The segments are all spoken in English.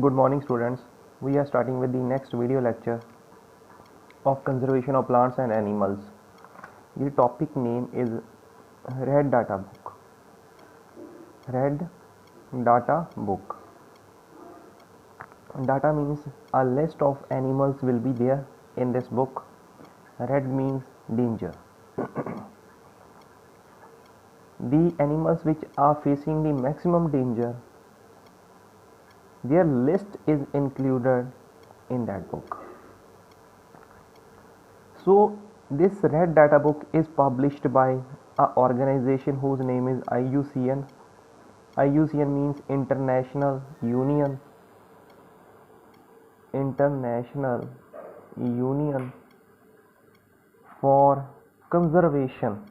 Good morning students. We are starting with the next video lecture of conservation of plants and animals. The topic name is Red Data Book. Red Data Book. Data means a list of animals will be there in this book. Red means danger. The animals which are facing the maximum danger, their list is included in that book. So this red data book is published by a organization whose name is IUCN. IUCN means International Union for Conservation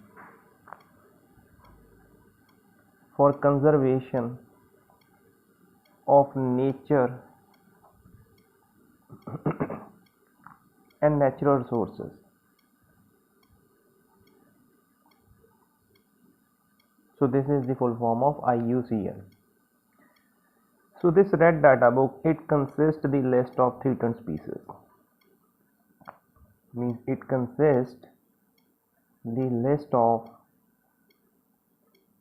of Nature and Natural Resources. So this is the full form of IUCN. So this red data book, it consists the list of threatened species. Means it consists the list of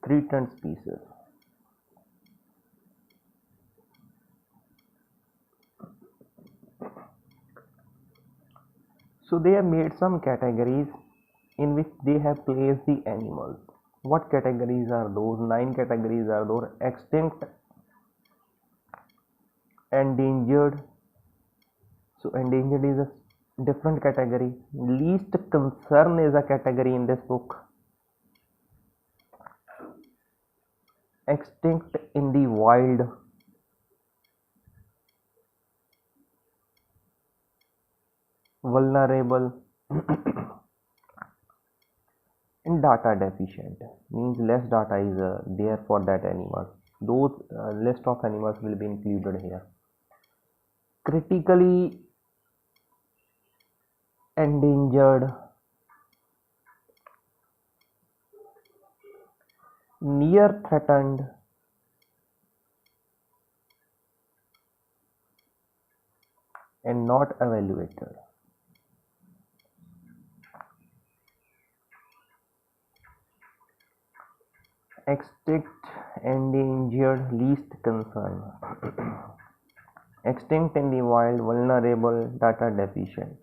threatened species. So they have made some categories in which they have placed the animals. What categories are those? 9 categories are those: extinct, endangered. So endangered is a different category. Least concern is a category in this book. Extinct in the wild. Vulnerable. And data deficient means less data is there for that animal. Those list of animals will be included here. Critically endangered, near threatened, and not evaluated. Extinct, endangered, least concern. Extinct in the wild, vulnerable, data deficient.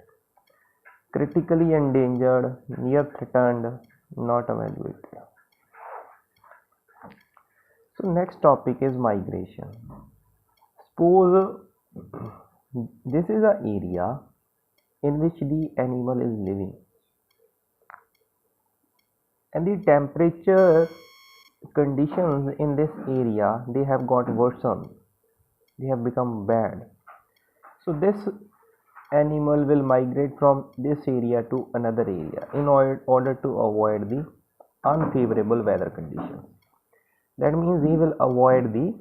Critically endangered, near threatened, not evaluated. So next topic is migration. Suppose this is an area in which the animal is living, and the temperature conditions in this area, they have got worsened, they have become bad. So this animal will migrate from this area to another area in order to avoid the unfavorable weather conditions. That means he will avoid the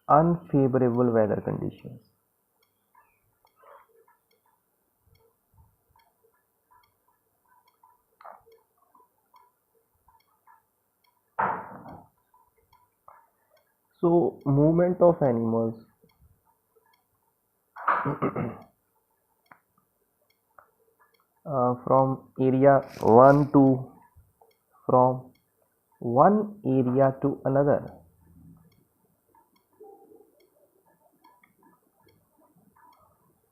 unfavorable weather conditions. So movement of animals from area 1 to from one area to another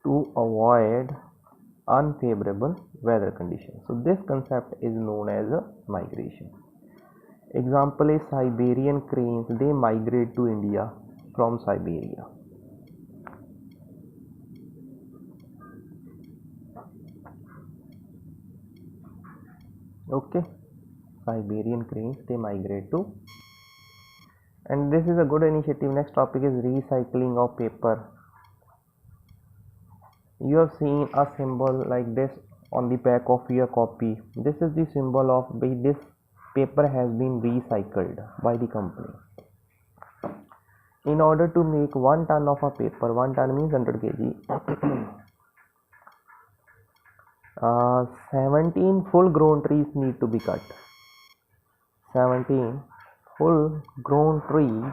to avoid unfavorable weather conditions. So this concept is known as a migration. Example is Siberian cranes. They migrate to India from Siberia. Okay, Siberian cranes, they migrate to, and this is a good initiative. Next topic is recycling of paper. You have seen a symbol like this on the back of your copy. This is the symbol of this paper has been recycled by the company. In order to make 1 ton of a paper, 1 ton means 100 kg, 17 full grown trees need to be cut. 17 full grown trees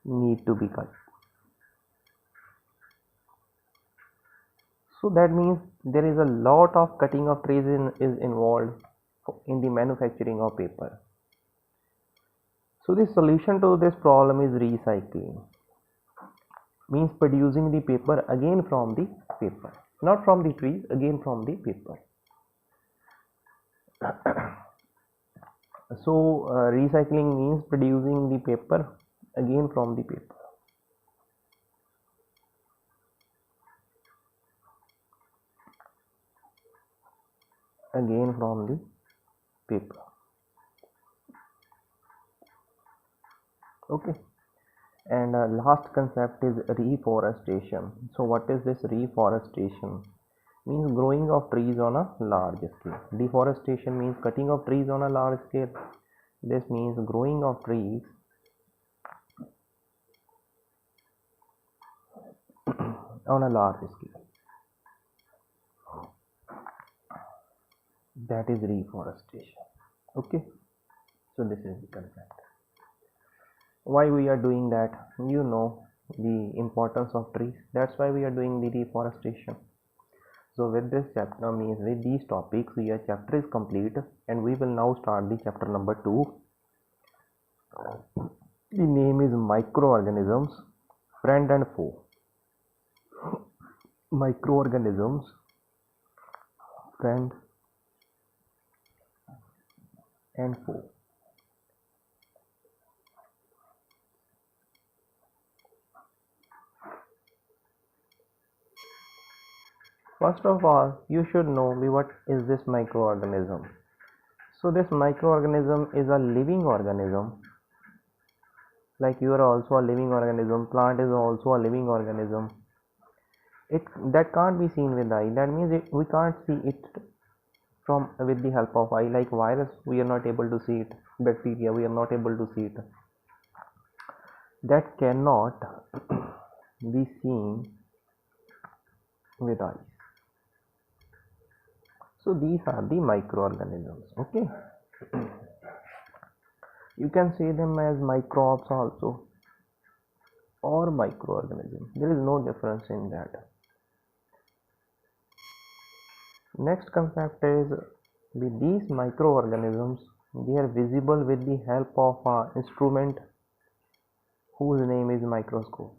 need to be cut. So that means there is a lot of cutting of trees is involved in the manufacturing of paper. So the solution to this problem is recycling, means producing the paper again from the paper, not from the trees, again from the paper. So recycling means producing the paper again from the paper. Again from the paper. Okay. And last concept is reforestation. So what is this reforestation? Means growing of trees on a large scale. Deforestation means cutting of trees on a large scale. This means growing of trees on a large scale. That is reforestation. Okay. So this is the concept. Why we are doing that? You know the importance of trees. That's why we are doing the reforestation. So with this chapter, means with these topics, your chapter is complete, and we will now start the chapter number 2. The name is microorganisms, friend and foe. Microorganisms, friend and foe. First of all, you should know what is this microorganism. So this microorganism is a living organism. Like you are also a living organism, plant is also a living organism. That can't be seen with the eye. That means we can't see it from with the help of eye. Like virus, we are not able to see it. Bacteria, we are not able to see it. That cannot be seen with eyes. So these are the microorganisms. Okay. You can say them as microbes also, or microorganisms. There is no difference in that. Next concept is, with these microorganisms, they are visible with the help of an instrument whose name is microscope.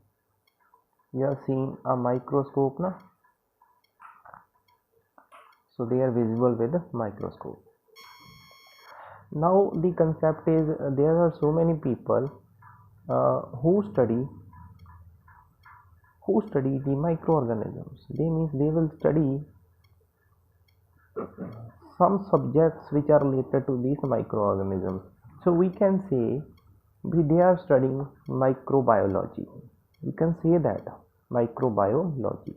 You have seen a microscope, na? So they are visible with the microscope. Now the concept is, there are so many people who study the microorganisms. They means they will study some subjects which are related to these microorganisms. So we can say they are studying microbiology. You can say that microbiology.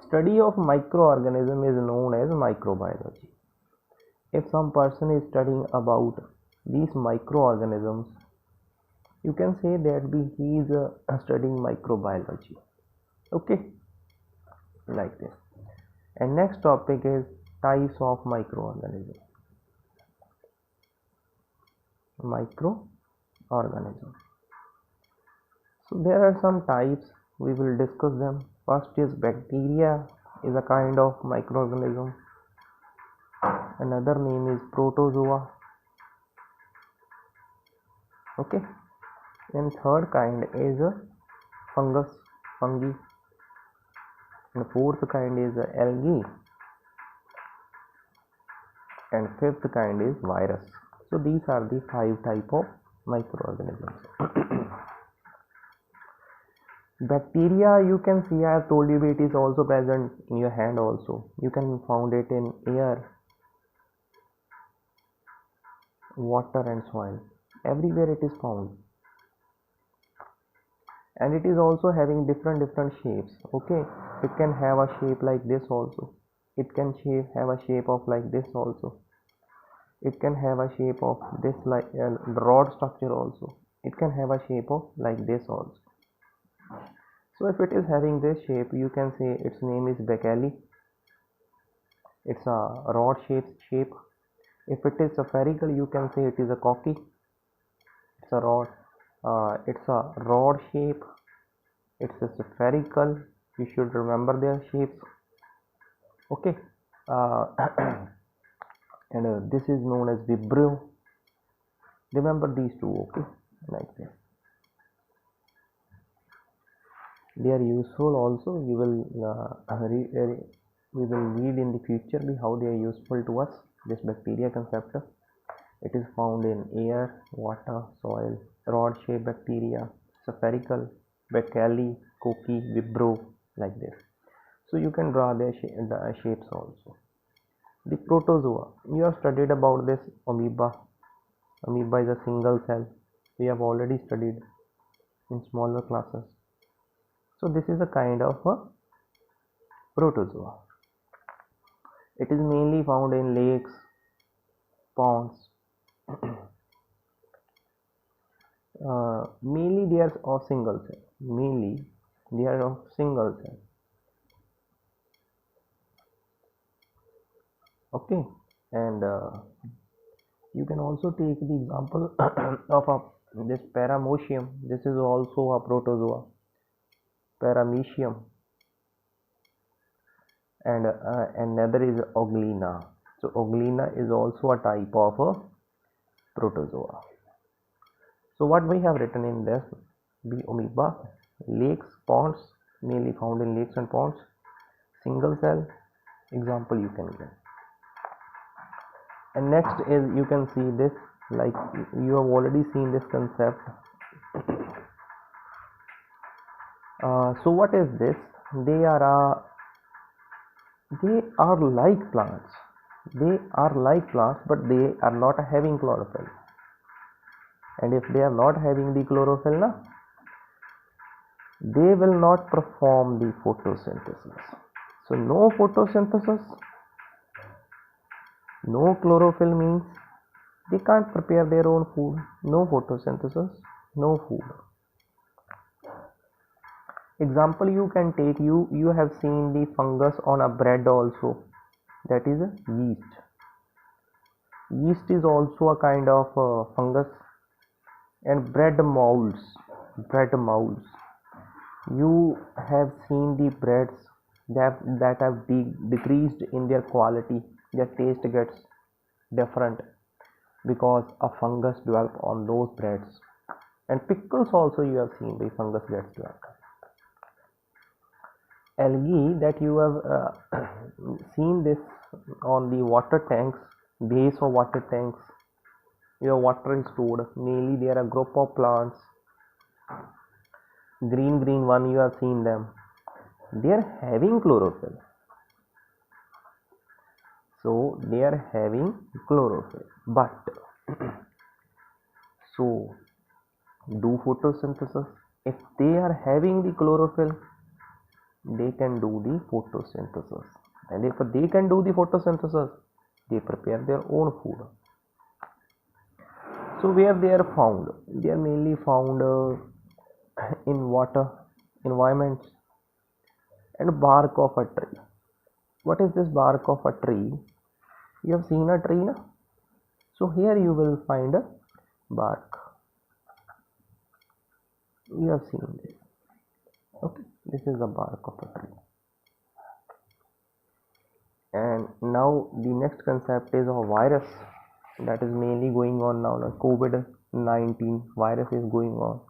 Study of microorganism is known as microbiology. If some person is studying about these microorganisms, you can say that he is studying microbiology. Okay, like this. And next topic is types of microorganisms. Microorganisms. So there are some types, we will discuss them. First is bacteria, is a kind of microorganism. Another name is protozoa. Okay. And third kind is fungi. And fourth kind is algae. And fifth kind is virus. So these are the 5 types of microorganisms. Bacteria, you can see, I have told you, it is also present in your hand also. You can find it in air, water and soil. Everywhere it is found. And it is also having different shapes. Okay, it can have a shape like this also. It can have a shape of like this also. It can have a shape of this, like rod structure also. It can have a shape of like this also. So if it is having this shape, you can say its name is Becali. It's a rod shape. If it is spherical, you can say it is a cocky. It's a rod. It's a rod shape, it's a spherical. You should remember their shapes. Okay. uh, and this is known as vibrio. Remember these two. Okay, like this. They are useful also. You will we will read in the future how they are useful to us. This bacteria concept, it is found in air, water, soil. Rod shaped bacteria, spherical, Becali, Koki, Vibro, like this. So you can draw their shapes also. The protozoa, you have studied about this amoeba. Amoeba is a single cell. We have already studied in smaller classes. So this is a kind of a protozoa. It is mainly found in lakes, ponds. Mainly they are of single cell. Mainly they are of single cell. Okay, and you can also take the example of this paramecium. This is also a protozoa. Paramecium, and another is Euglena. So Euglena is also a type of a protozoa. So what we have written in this: the amoeba, lakes, ponds, mainly found in lakes and ponds, single cell. Example you can get. And next is, you can see this, like you have already seen this concept. So what is this? They are like plants. They are like plants, but they are not having chlorophyll. And if they are not having the chlorophyll, they will not perform the photosynthesis. So no photosynthesis, no chlorophyll means they can't prepare their own food. No photosynthesis, no food. Example you can take, you have seen the fungus on a bread also, that is yeast. Yeast is also a kind of fungus. And bread molds, you have seen the breads that have decreased in their quality. Their taste gets different because a fungus develop on those breads. And pickles also you have seen the fungus gets developed. Algae, that you have seen this on the water tanks, base of water tanks. Your water is stored. Mainly there are a group of plants. Green one, you have seen them. They are having chlorophyll. So they are having chlorophyll. But so do photosynthesis. If they are having the chlorophyll, they can do the photosynthesis. And if they can do the photosynthesis, they prepare their own food. So where they are found? They are mainly found in water environments and bark of a tree. What is this bark of a tree? You have seen a tree, na? So here you will find a bark. You have seen this. Okay, this is the bark of a tree. And now the next concept is a virus that is mainly going on now. Like COVID-19 virus is going on.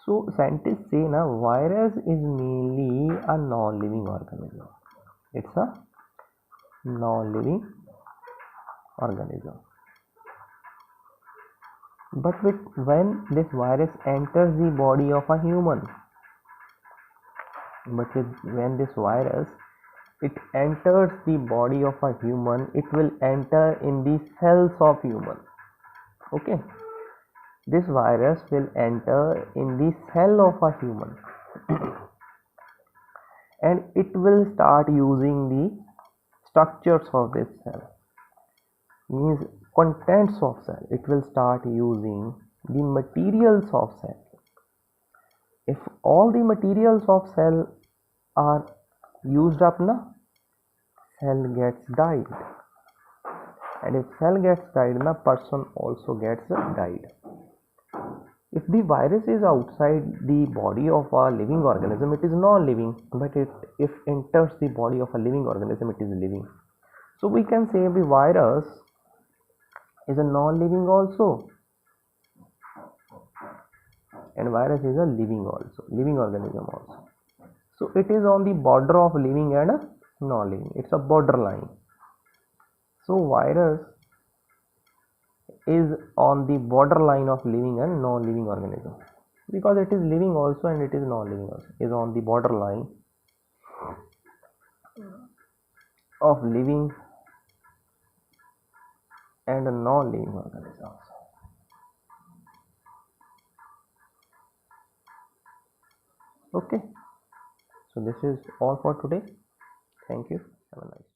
So scientists say now virus is mainly a non-living organism. It's a non-living organism. But when this virus enters the body of a human, when this virus it enters the body of a human, it will enter in the cells of human. Okay, this virus will enter in the cell of a human and it will start using the structures of this cell, means contents of cell. It will start using the materials of cell. If all the materials of cell are used up, cell gets died. And if cell gets died, person also gets died. the virus is outside the body of a living organism, it is non-living, but if enters the body of a living organism, it is living. So we can say the virus is a non-living also, and virus is a living organism also. So it is on the border of living and non-living, it's a borderline. So virus is on the borderline of living and non-living organism, because it is living also and it is non-living also, is on the borderline of living and non-living organisms. Okay, so this is all for today. Thank you. Have a nice day.